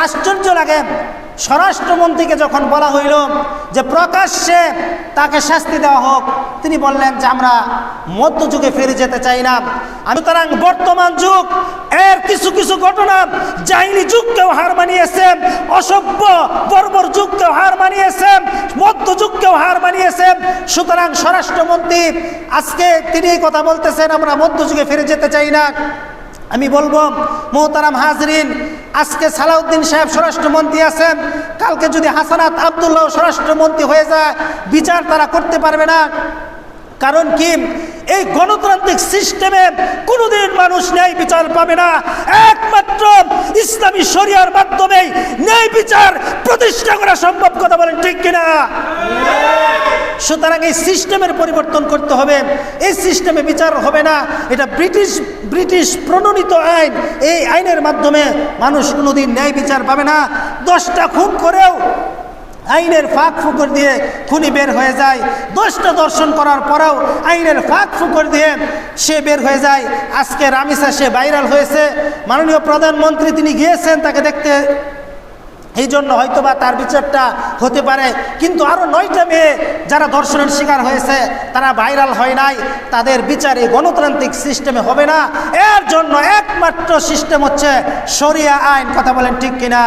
আশ্চর্য লাগে, স্বরাষ্ট্রমন্ত্রীকে যখন বলা হইল যে প্রকাশ্যে তাকে শাস্তি দেওয়া হোক, তিনি বললেন যে আমরা মধ্যযুগে ফিরে যেতে চাই না। সুতরাং বর্তমান যুগ এর কিছু কিছু ঘটনা জাহিলি যুগকেও হার মানিয়েছে, অসভ্য বর্বর যুগকেও হার মানিয়েছে, মধ্যযুগকেও হার মানিয়েছে। সুতরাং স্বরাষ্ট্রমন্ত্রী আজকে তিনি এই কথা বলতেছেন আমরা মধ্যযুগে ফিরে যেতে চাই না। আমি বলবো মোহতারাম হাজরিন, আজকে সালাউদ্দিন সাহেব স্বরাষ্ট্রমন্ত্রী আছেন, কালকে যদি হাসানাত আব্দুল্লাহ স্বরাষ্ট্রমন্ত্রী হয়ে যায় বিচার তারা করতে পারবে না। কারণ কি, এই গণতান্ত্রিক সিস্টেমে কোনোদিন মানুষ ন্যায় বিচার পাবে না। একমাত্র ইসলামী শরিয়ার মাধ্যমেই ন্যায় বিচার প্রতিষ্ঠা করা সম্ভব। কথা বলেন ঠিক কিনা? সুতরাং এই সিস্টেমের পরিবর্তন করতে হবে। এই সিস্টেমে বিচার হবে না, এটা ব্রিটিশ প্রণীত আইন। এই আইনের মাধ্যমে মানুষ কোনোদিন ন্যায় বিচার পাবে না। 10টা খুন করেও আইনের ফাঁক ফুকর দিয়ে খুনি বের হয়ে যায়, 10টা দর্শন করার পরেও আইনের ফাঁক ফুকর দিয়ে সে বের হয়ে যায়। আজকে রামিসা সে ভাইরাল হয়েছে, মাননীয় প্রধানমন্ত্রী তিনি গিয়েছেন তাকে দেখতে, এই জন্য হয়তোবা তার বিচারটা হতে পারে। কিন্তু আরও 9টা মেয়ে যারা ধর্ষণের শিকার হয়েছে তারা ভাইরাল হয় নাই, তাদের বিচার এই গণতান্ত্রিক সিস্টেমে হবে না। এর জন্য একমাত্র সিস্টেম হচ্ছে শরিয়া আইন। কথা বলেন ঠিক কিনা?